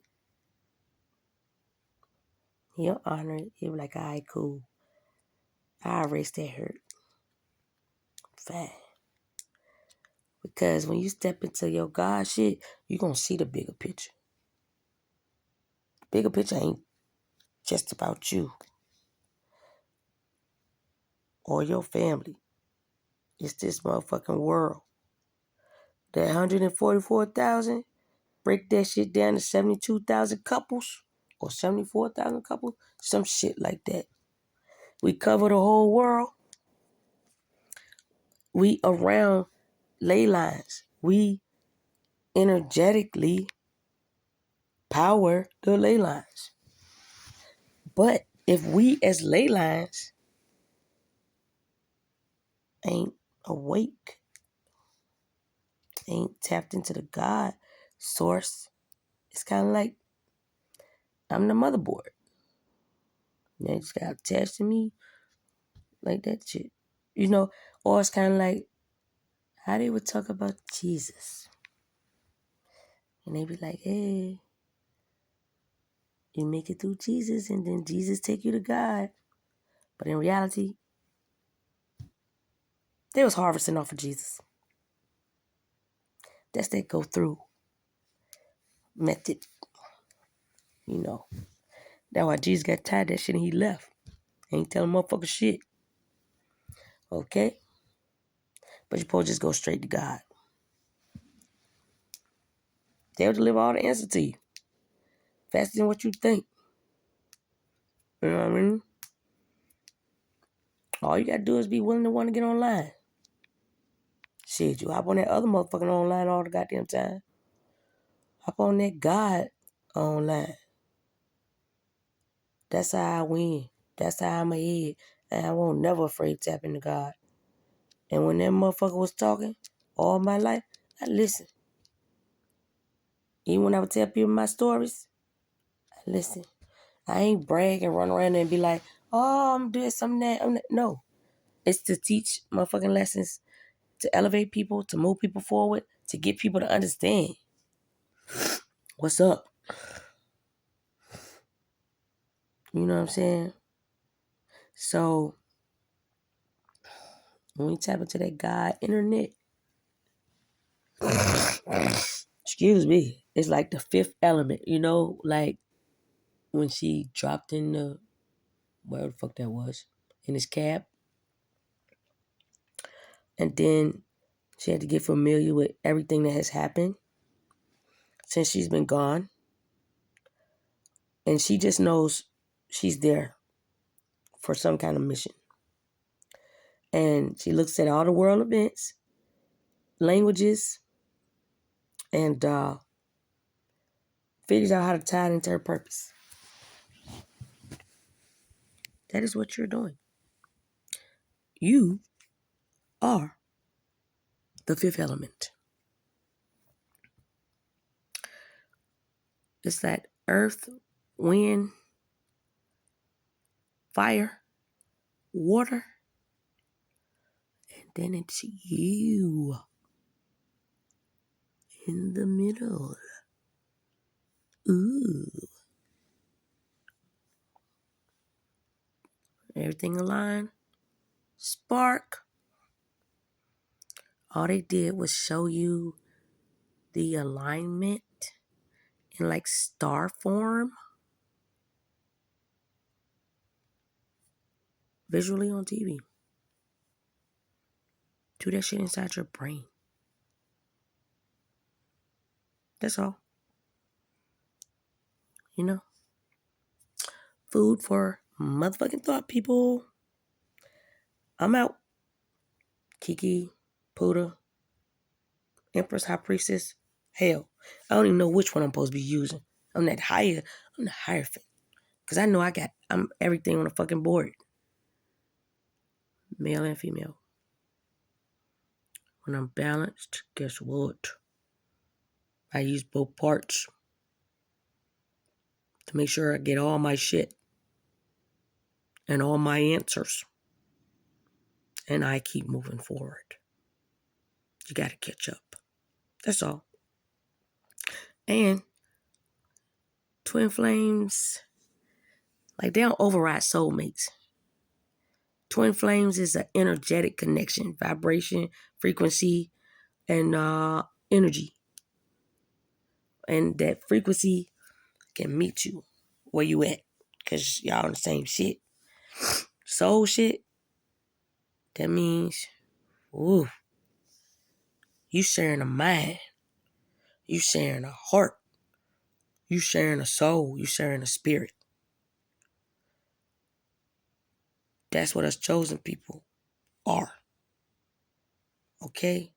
he'll honor it. He'll be like, all right, cool. I erase that hurt. Fine. Because when you step into your God shit, you're going to see the bigger picture. The bigger picture ain't just about you or your family. It's this motherfucking world. That 144,000, break that shit down to 72,000 couples or 74,000 couples, some shit like that. We cover the whole world. We around ley lines. We energetically power the ley lines. But if we as ley lines ain't awake, ain't tapped into the God source, it's kind of like I'm the motherboard. They just got attached to me like that shit. You know, or it's kind of like how they would talk about Jesus. And they be like, hey, you make it through Jesus and then Jesus take you to God. But in reality, they was harvesting off of Jesus. That's that go through method. You know. That's why Jesus got tired of that shit and he left. Ain't telling motherfuckers shit. Okay? But you're supposed to just go straight to God. They'll deliver all the answers to you. Faster than what you think. You know what I mean? All you gotta do is be willing to want to get online. Shit, you hop on that other motherfucking online all the goddamn time. Hop on that God online. That's how I win. That's how I'm ahead. And I won't never afraid to tap into God. And when that motherfucker was talking all my life, I listened. Even when I would tell people my stories, I listened. I ain't brag and run around and be like, oh, I'm doing something that. No. It's to teach motherfucking lessons, to elevate people, to move people forward, to get people to understand what's up. You know what I'm saying? So, when we tap into that God internet, excuse me, it's like the fifth element, you know, like when she dropped in the, whatever the fuck that was, in his cab. And then she had to get familiar with everything that has happened since she's been gone. And she just knows she's there for some kind of mission. And she looks at all the world events, languages, and figures out how to tie it into her purpose. That is what you're doing. You are the fifth element. It's that earth, wind, fire, water, and then it's you in the middle. Ooh. Everything aligned. Spark. All they did was show you the alignment in like star form visually on TV. Do that shit inside your brain. That's all. You know? Food for motherfucking thought, people. I'm out. Kiki, Puda, Empress, High Priestess. Hell, I don't even know which one I'm supposed to be using. I'm the Hierophant. Because I know I'm everything on the fucking board. Male and female. When I'm balanced, guess what? I use both parts to make sure I get all my shit and all my answers. And I keep moving forward. You gotta catch up. That's all. And twin flames, like they don't override soulmates. Twin flames is an energetic connection, vibration, frequency, and energy. And that frequency can meet you where you at, because y'all on the same shit. Soul shit, that means, ooh, you sharing a mind, you sharing a heart, you sharing a soul, you sharing a spirit. That's what us chosen people are. Okay?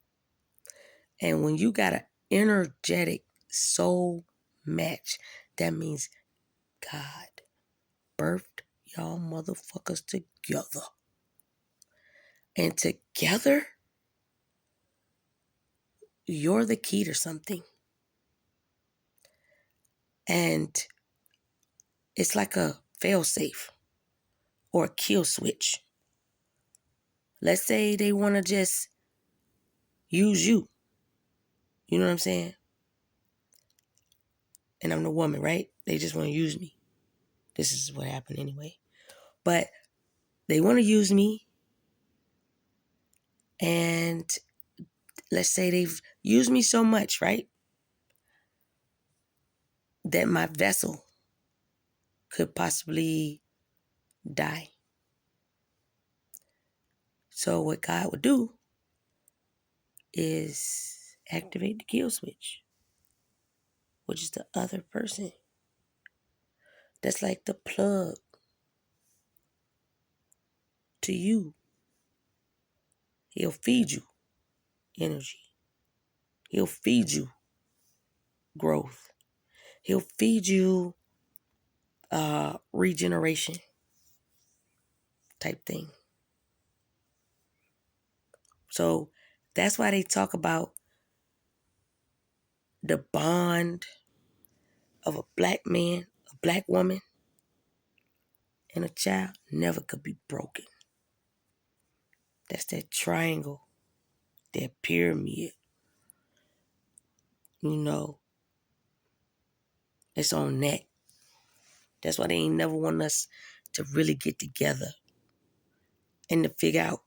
And when you got an energetic soul match, that means God birthed y'all motherfuckers together. And together, you're the key to something. And it's like a fail-safe or a kill switch. Let's say they want to just use you. You know what I'm saying? And I'm the woman, right? They just want to use me. This is what happened anyway. But they want to use me. And let's say they've used me so much, right? That my vessel could possibly die. So what God would do is activate the kill switch, which is the other person. That's like the plug to you. He'll feed you energy. He'll feed you growth. He'll feed you regeneration type thing. So that's why they talk about the bond of a black man, a black woman, and a child never could be broken. That's that triangle, that pyramid. You know, it's on that. That's why they ain't never want us to really get together and to figure out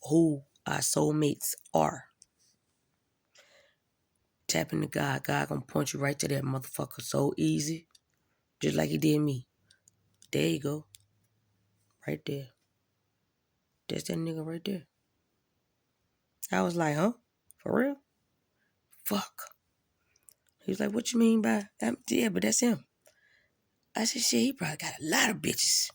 who our soulmates are. Tap into God. God gonna point you right to that motherfucker so easy. Just like he did me. There you go. Right there. That's that nigga right there. I was like, huh? For real? Fuck. He was like, what you mean by that? Yeah, but that's him. I said, shit, he probably got a lot of bitches.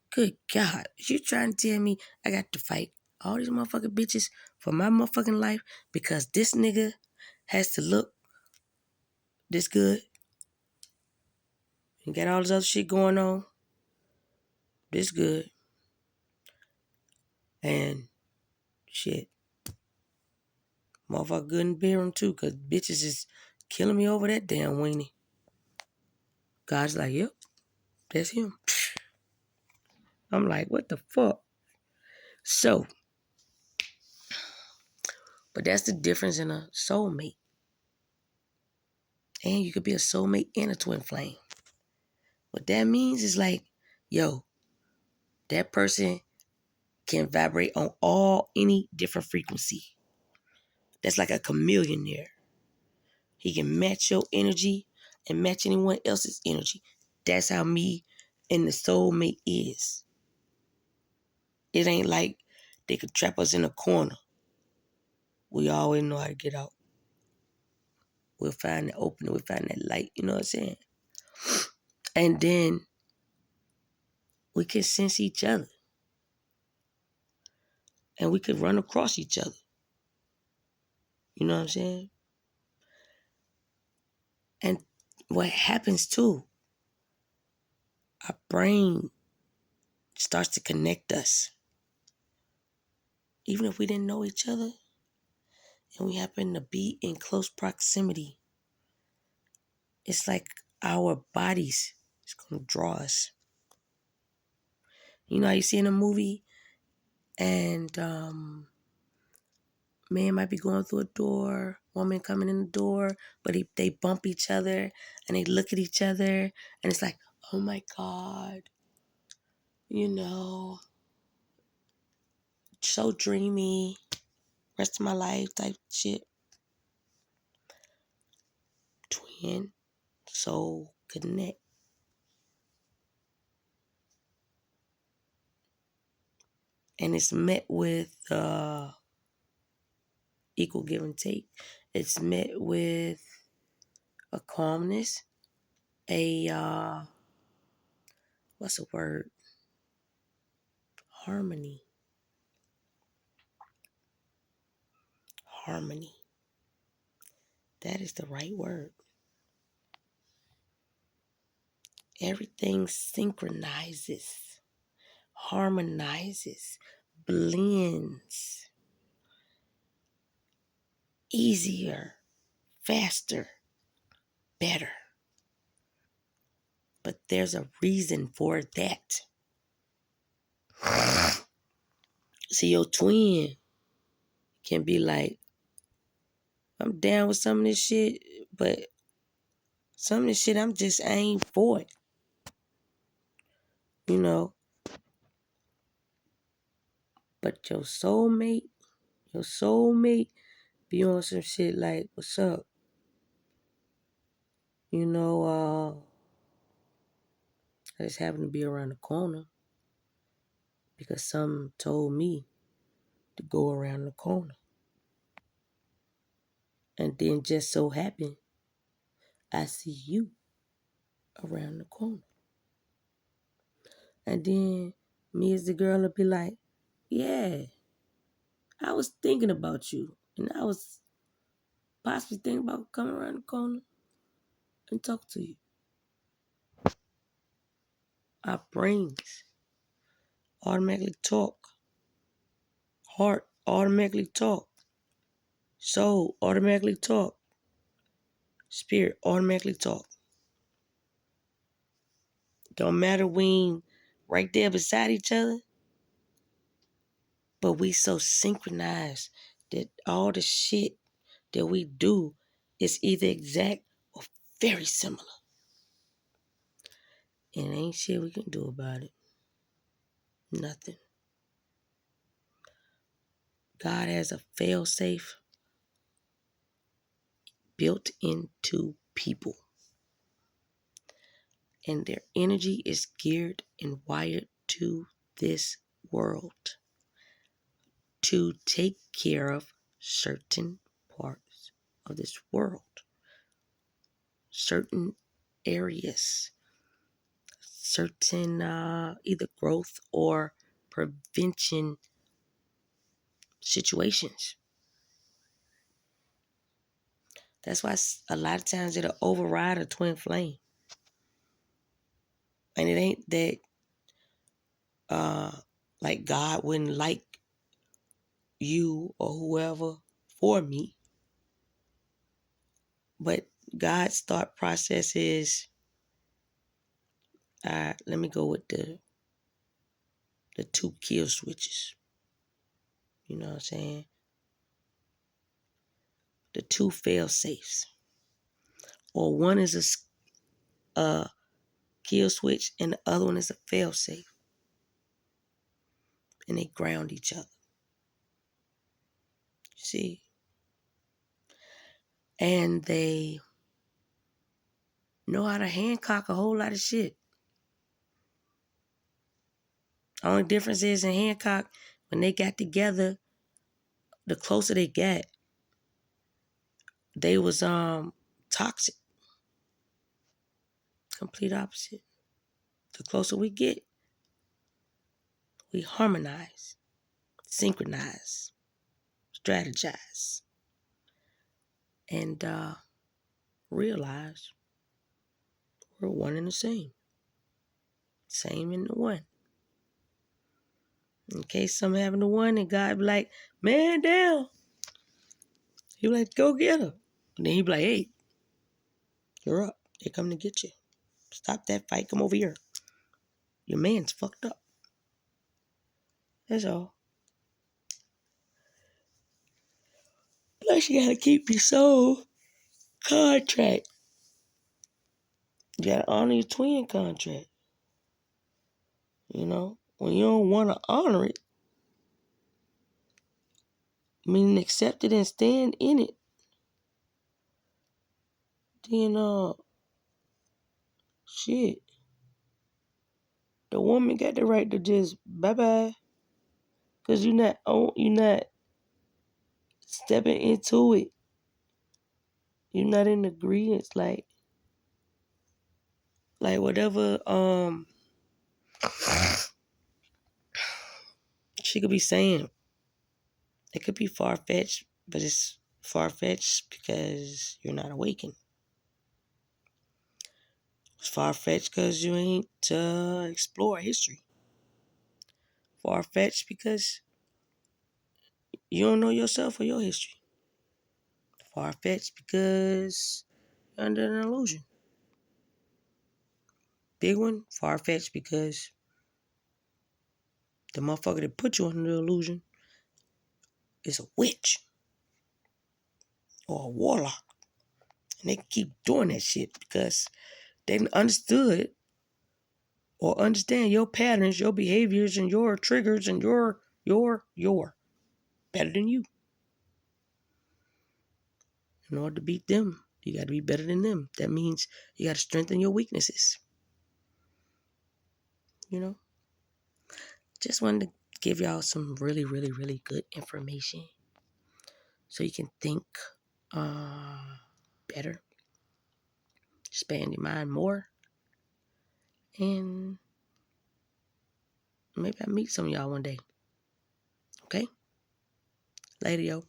Good God. You trying to tell me I got to fight all these motherfucking bitches for my motherfucking life because this nigga has to look this good and got all this other shit going on this good and shit. Motherfucker good in bedroom too, cause bitches is killing me over that damn weenie. God's like, yep, that's him. I'm like, what the fuck? So, but that's the difference in a soulmate. And you could be a soulmate and a twin flame. What that means is like, yo, that person can vibrate on any different frequency. That's like a chameleon there. He can match your energy and match anyone else's energy. That's how me and the soulmate is. It ain't like they could trap us in a corner. We always know how to get out. We'll find the opening, we'll find that light, you know what I'm saying? And then we can sense each other. And we could run across each other. You know what I'm saying? And what happens too, our brain starts to connect us. Even if we didn't know each other and we happen to be in close proximity, it's like our bodies is going to draw us. You know how you see in a movie and man might be going through a door, woman coming in the door, but they bump each other and they look at each other and it's like, oh my God, you know, so dreamy, rest of my life type shit. Twin soul connect. And it's met with equal give and take. It's met with a calmness, a what's the word? Harmony. Harmony. That is the right word. Everything synchronizes, harmonizes, blends, easier, faster, better. But there's a reason for that. See, your twin can be like, I'm down with some of this shit, but some of this shit I ain't for it. You know? But your soulmate be on some shit like, what's up? You know, I just happened to be around the corner because some told me to go around the corner. And then just so happened, I see you around the corner. And then me as the girl will be like, yeah, I was thinking about you. And I was possibly thinking about coming around the corner and talk to you. Our brains automatically talk. Heart automatically talk. Soul automatically talk. Spirit automatically talk. Don't matter we ain't right there beside each other, but we so synchronized that all the shit that we do is either exact or very similar. And ain't shit we can do about it. Nothing. God has a fail-safe built into people. And their energy is geared and wired to this world to take care of certain parts of this world, certain areas, certain either growth or prevention situations. That's why a lot of times it'll override a twin flame. And it ain't that like God wouldn't like you or whoever for me. But God's thought process is, let me go with the two kill switches. You know what I'm saying? The two fail safes. Or one is a kill switch and the other one is a fail safe. And they ground each other. See? And they know how to Hancock a whole lot of shit. The only difference is in Hancock, when they got together, the closer they got, they was toxic. Complete opposite. The closer we get, we harmonize, synchronize, strategize, and realize we're one and the same. Same in the one. In case some having the one and God be like, man down. He be like, go get her. And then he be like, hey, you're up. They coming to get you. Stop that fight. Come over here. Your man's fucked up. That's all. Plus, you gotta keep your soul contract. You gotta honor your twin contract. You know, when you don't want to honor it, I mean, accept it and stand in it. Then, shit. The woman got the right to just bye-bye. Because you're not stepping into it. You're not in agreement. Like whatever, she could be saying, it could be far-fetched, but it's far-fetched because you're not awakened. It's far-fetched because you ain't explore history. Far-fetched because you don't know yourself or your history. Far-fetched because you're under an illusion. Big one, far-fetched because the motherfucker that put you under the illusion is a witch or a warlock. And they keep doing that shit because they understood or understand your patterns, your behaviors, and your triggers, and your better than you. In order to beat them, you got to be better than them. That means you got to strengthen your weaknesses. You know? Just wanted to give y'all some really, really, really good information so you can think better, expand your mind more, and maybe I'll meet some of y'all one day. Okay? Later, yo.